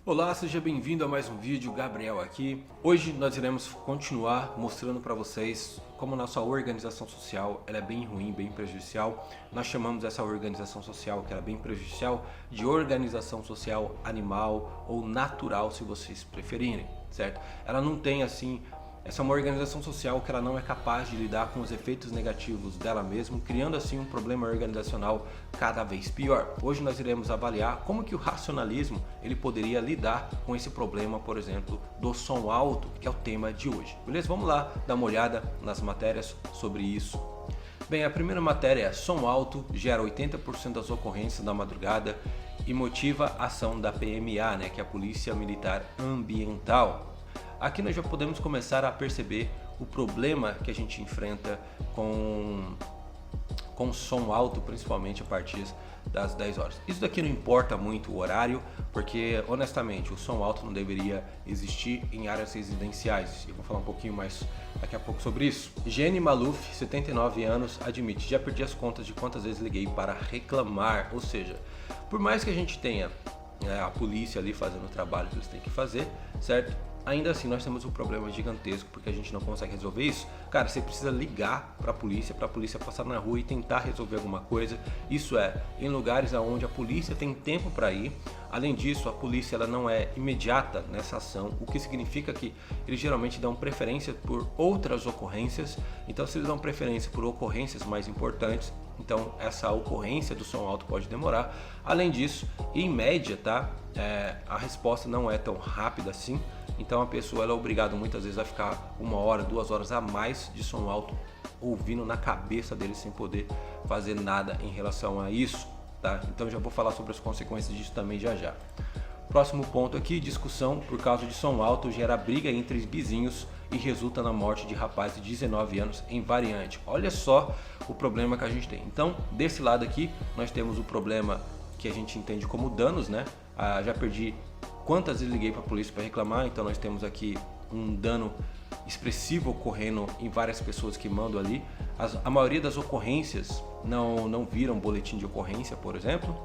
Olá, seja bem-vindo a mais um vídeo, Gabriel aqui. Hoje nós iremos continuar mostrando para vocês como nossa organização social ela é bem ruim, bem prejudicial. Nós chamamos essa organização social que ela é bem prejudicial de organização social animal ou natural, se vocês preferirem, certo? Ela não tem assim... Essa é uma organização social que ela não é capaz de lidar com os efeitos negativos dela mesma, criando assim um problema organizacional cada vez pior. Hoje nós iremos avaliar como que o racionalismo ele poderia lidar com esse problema, por exemplo, do som alto, que é o tema de hoje. Beleza? Vamos lá dar uma olhada nas matérias sobre isso. Bem, a primeira matéria é som alto gera 80% das ocorrências da madrugada e motiva a ação da PMA, que é a Polícia Militar Ambiental. Aqui nós já podemos começar a perceber o problema que a gente enfrenta com som alto, principalmente a partir das 10 horas. Isso daqui não importa muito o horário, porque honestamente o som alto não deveria existir em áreas residenciais. Eu vou falar um pouquinho mais daqui a pouco sobre isso. Jenny Maluf, 79 anos, admite: já perdi as contas de quantas vezes liguei para reclamar. Ou seja, por mais que a gente tenha a polícia ali fazendo o trabalho que eles têm que fazer, certo? Ainda assim nós temos um problema gigantesco porque a gente não consegue resolver isso. Cara, você precisa ligar para a polícia passar na rua e tentar resolver alguma coisa. Isso é, em lugares onde a polícia tem tempo para ir. Além disso, a polícia ela não é imediata nessa ação, o que significa que eles geralmente dão preferência por outras ocorrências. Então, se eles dão preferência por ocorrências mais importantes, então essa ocorrência do som alto pode demorar. Além disso, em média, a resposta não é tão rápida assim. Então a pessoa ela é obrigada muitas vezes a ficar 1 hora, 2 horas a mais de som alto ouvindo na cabeça dele sem poder fazer nada em relação a isso, tá? Então já vou falar sobre as consequências disso também já. Próximo ponto aqui: discussão por causa de som alto gera briga entre vizinhos e resulta na morte de rapaz de 19 anos em Variante. Olha só o problema que a gente tem. Então, desse lado aqui, nós temos o problema que a gente entende como danos, já perdi quantas vezes liguei para a polícia para reclamar, então nós temos aqui um dano expressivo ocorrendo em várias pessoas que mandam ali. A maioria das ocorrências não viram boletim de ocorrência, por exemplo.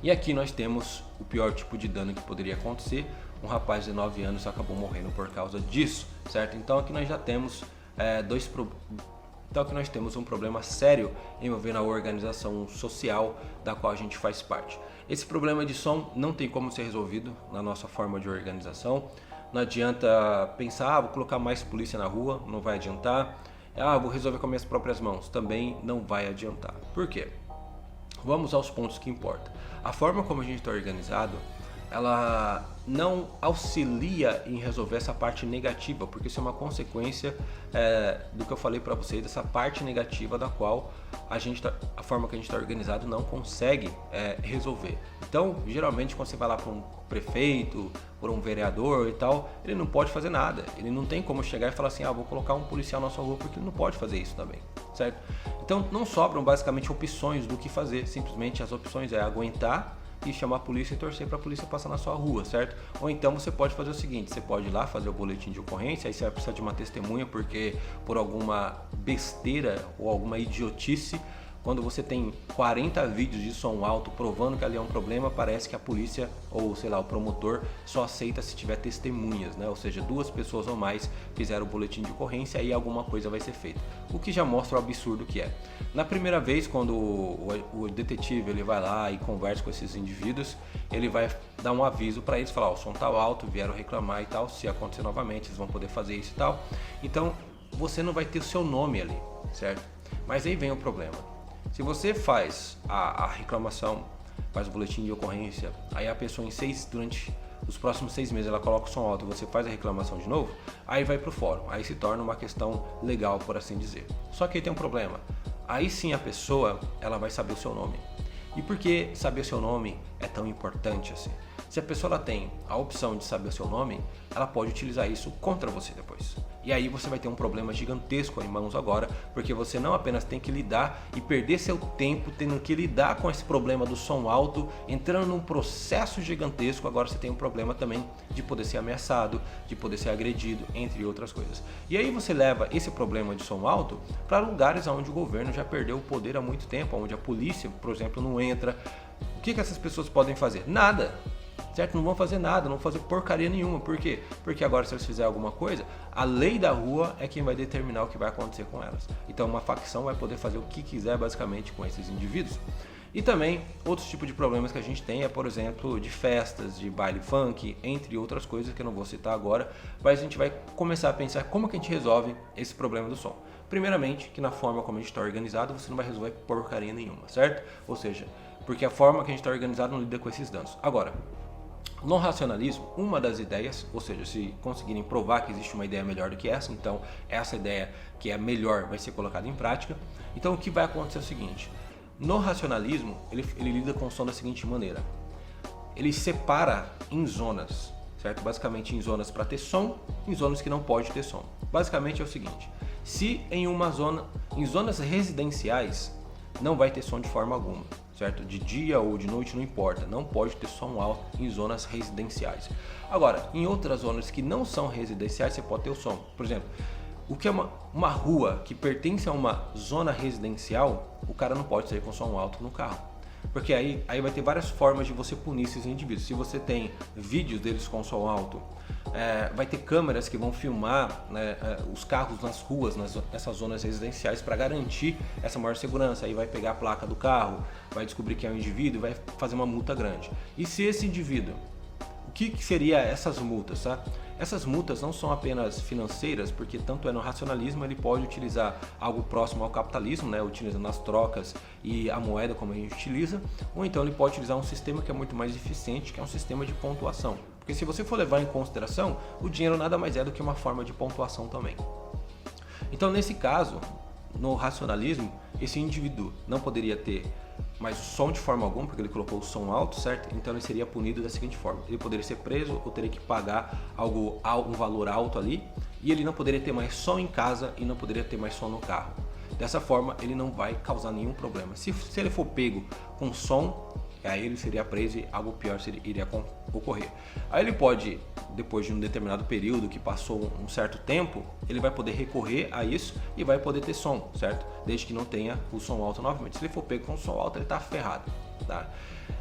E aqui nós temos o pior tipo de dano que poderia acontecer: um rapaz de 9 anos acabou morrendo por causa disso, certo? Então aqui nós já temos nós temos um problema sério envolvendo a organização social da qual a gente faz parte. Esse problema de som não tem como ser resolvido na nossa forma de organização. Não adianta pensar: vou colocar mais polícia na rua, não vai adiantar. Vou resolver com minhas próprias mãos, também não vai adiantar. Por quê? Vamos aos pontos que importam. A forma como a gente está organizado, ela não auxilia em resolver essa parte negativa, porque isso é uma consequência do que eu falei para vocês, dessa parte negativa da qual a forma que a gente está organizado não consegue resolver. Então, geralmente, quando você vai lá para um prefeito, por um vereador e tal, ele não pode fazer nada. Ele não tem como chegar e falar assim: vou colocar um policial na sua rua, porque ele não pode fazer isso também, certo? Então, não sobram basicamente opções do que fazer. Simplesmente as opções é aguentar e chamar a polícia e torcer para a polícia passar na sua rua, certo? Ou então você pode fazer o seguinte: você pode ir lá fazer o boletim de ocorrência, aí você vai precisar de uma testemunha, porque por alguma besteira ou alguma idiotice, quando você tem 40 vídeos de som alto provando que ali é um problema, parece que a polícia ou sei lá, o promotor só aceita se tiver testemunhas, Ou seja, 2 pessoas ou mais fizeram o boletim de ocorrência, aí alguma coisa vai ser feita. O que já mostra o absurdo que é. Na primeira vez, quando o detetive ele vai lá e conversa com esses indivíduos, ele vai dar um aviso para eles, falar: o som tá alto, vieram reclamar e tal, se acontecer novamente, eles vão poder fazer isso e tal. Então, você não vai ter o seu nome ali, certo? Mas aí vem o problema. Se você faz a reclamação, faz o boletim de ocorrência, aí a pessoa durante os próximos 6 meses ela coloca o som alto e você faz a reclamação de novo, aí vai para o fórum, aí se torna uma questão legal, por assim dizer. Só que aí tem um problema: aí sim a pessoa ela vai saber o seu nome. E por que saber o seu nome é tão importante assim? Se a pessoa ela tem a opção de saber o seu nome, ela pode utilizar isso contra você depois. E aí você vai ter um problema gigantesco em mãos agora, porque você não apenas tem que lidar e perder seu tempo tendo que lidar com esse problema do som alto, entrando num processo gigantesco, agora você tem um problema também de poder ser ameaçado, de poder ser agredido, entre outras coisas. E aí você leva esse problema de som alto para lugares onde o governo já perdeu o poder há muito tempo, onde a polícia, por exemplo, não entra. O que essas pessoas podem fazer? Nada. certo? Não vão fazer nada, não vão fazer porcaria nenhuma. Por quê? Porque agora se eles fizerem alguma coisa, a lei da rua é quem vai determinar o que vai acontecer com elas. Então uma facção vai poder fazer o que quiser basicamente com esses indivíduos. E também outros tipos de problemas que a gente tem é, por exemplo, de festas, de baile funk, entre outras coisas que eu não vou citar agora, mas a gente vai começar a pensar como que a gente resolve esse problema do som. Primeiramente, que na forma como a gente está organizado, você não vai resolver porcaria nenhuma, certo? Ou seja, porque a forma que a gente está organizado não lida com esses danos. Agora, no racionalismo, uma das ideias, ou seja, se conseguirem provar que existe uma ideia melhor do que essa, então essa ideia que é melhor vai ser colocada em prática. Então o que vai acontecer é o seguinte: no racionalismo, ele lida com o som da seguinte maneira: ele separa em zonas, certo? Basicamente em zonas para ter som, em zonas que não pode ter som. Basicamente é o seguinte: se em zonas residenciais não vai ter som de forma alguma, certo? De dia ou de noite não importa, não pode ter som alto em zonas residenciais. Agora, em outras zonas que não são residenciais, você pode ter o som. Por exemplo, o que é uma rua que pertence a uma zona residencial, o cara não pode sair com som alto no carro. Porque aí vai ter várias formas de você punir esses indivíduos. Se você tem vídeos deles com som alto, vai ter câmeras que vão filmar, né, os carros nas ruas, nessas zonas residenciais, para garantir essa maior segurança. Aí vai pegar a placa do carro, vai descobrir que é um indivíduo e vai fazer uma multa grande. E se esse indivíduo, o que seria essas multas, tá? Essas multas não são apenas financeiras, porque tanto é no racionalismo, ele pode utilizar algo próximo ao capitalismo, né, utilizando as trocas e a moeda como a gente utiliza, ou então ele pode utilizar um sistema que é muito mais eficiente, que é um sistema de pontuação. Porque se você for levar em consideração, o dinheiro nada mais é do que uma forma de pontuação também. Então nesse caso, no racionalismo, esse indivíduo não poderia ter mais o som de forma alguma, porque ele colocou o som alto, certo? Então ele seria punido da seguinte forma: ele poderia ser preso ou teria que pagar um valor alto ali, e ele não poderia ter mais som em casa e não poderia ter mais som no carro. Dessa forma ele não vai causar nenhum problema. Se ele for pego com som, aí ele seria preso e algo pior iria ocorrer. Aí ele pode, depois de um determinado período que passou um certo tempo, ele vai poder recorrer a isso e vai poder ter som, certo? Desde que não tenha o som alto novamente. Se ele for pego com o som alto, ele está ferrado, tá?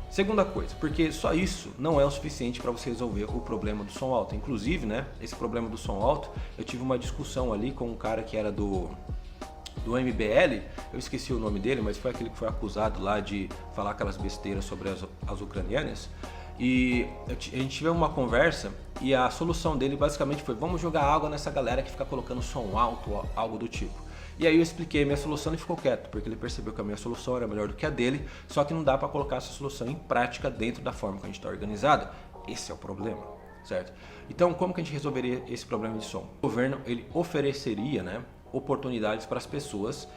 Segunda coisa, porque só isso não é o suficiente para você resolver o problema do som alto. Inclusive, né, esse problema do som alto, eu tive uma discussão ali com um cara que era do MBL, eu esqueci o nome dele, mas foi aquele que foi acusado lá de falar aquelas besteiras sobre as ucranianas. E a gente teve uma conversa e a solução dele basicamente foi: vamos jogar água nessa galera que fica colocando som alto, algo do tipo. E aí eu expliquei a minha solução e ele ficou quieto, porque ele percebeu que a minha solução era melhor do que a dele, só que não dá para colocar essa solução em prática dentro da forma que a gente está organizado. Esse é o problema, certo? Então, como que a gente resolveria esse problema de som? O governo, ele ofereceria, né, oportunidades para as pessoas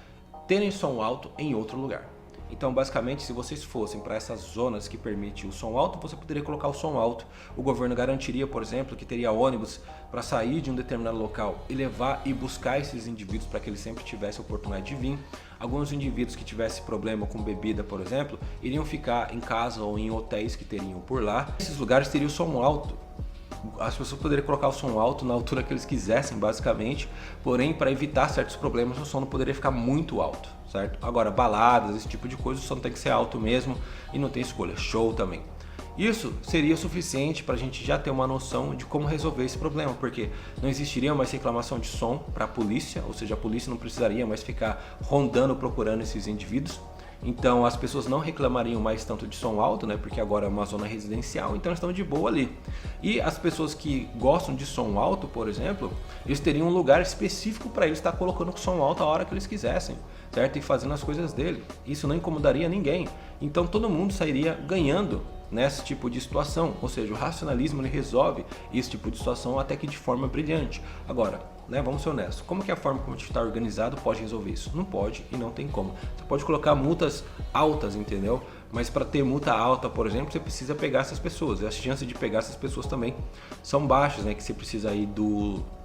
terem som alto em outro lugar. Então, basicamente, se vocês fossem para essas zonas que permitem o som alto, você poderia colocar o som alto. O governo garantiria, por exemplo, que teria ônibus para sair de um determinado local e levar e buscar esses indivíduos para que eles sempre tivessem a oportunidade de vir. Alguns indivíduos que tivessem problema com bebida, por exemplo, iriam ficar em casa ou em hotéis que teriam por lá. Esses lugares teriam som alto. As pessoas poderiam colocar o som alto na altura que eles quisessem, basicamente, porém, para evitar certos problemas, o som não poderia ficar muito alto, certo? Agora, baladas, esse tipo de coisa, o som tem que ser alto mesmo e não tem escolha. Show também. Isso seria suficiente para a gente já ter uma noção de como resolver esse problema, porque não existiria mais reclamação de som para a polícia, ou seja, a polícia não precisaria mais ficar rondando procurando esses indivíduos. Então as pessoas não reclamariam mais tanto de som alto, né? Porque agora é uma zona residencial, então eles estão de boa ali. E as pessoas que gostam de som alto, por exemplo, eles teriam um lugar específico para eles estar colocando som alto a hora que eles quisessem, certo? E fazendo as coisas dele. Isso não incomodaria ninguém. Então todo mundo sairia ganhando nesse tipo de situação. Ou seja, o racionalismo ele resolve esse tipo de situação até que de forma brilhante. Agora, né, vamos ser honestos, como que a forma como a gente está organizado pode resolver isso? Não pode e não tem como. Você pode colocar multas altas, entendeu? Mas para ter multa alta, por exemplo, você precisa pegar essas pessoas. E as chances de pegar essas pessoas também são baixas, né? Que você precisa aí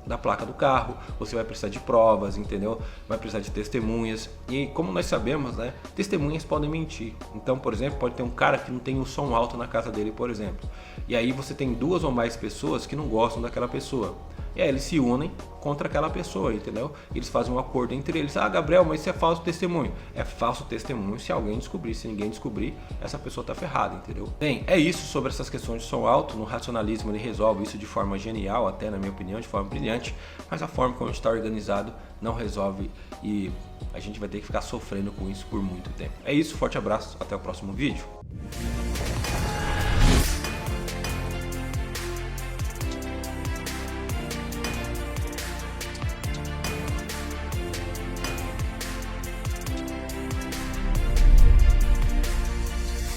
da placa do carro, você vai precisar de provas, entendeu? Vai precisar de testemunhas. E como nós sabemos, né? Testemunhas podem mentir. Então, por exemplo, pode ter um cara que não tem um som alto na casa dele, por exemplo. E aí você tem duas ou mais pessoas que não gostam daquela pessoa. E aí eles se unem contra aquela pessoa, entendeu? Eles fazem um acordo entre eles. Ah, Gabriel, mas isso é falso testemunho. É falso testemunho se alguém descobrir. Se ninguém descobrir, essa pessoa tá ferrada, entendeu? Bem, é isso sobre essas questões de som alto. No racionalismo ele resolve isso de forma genial, até na minha opinião, de forma brilhante. Mas a forma como está organizado não resolve e a gente vai ter que ficar sofrendo com isso por muito tempo. É isso, forte abraço, até o próximo vídeo.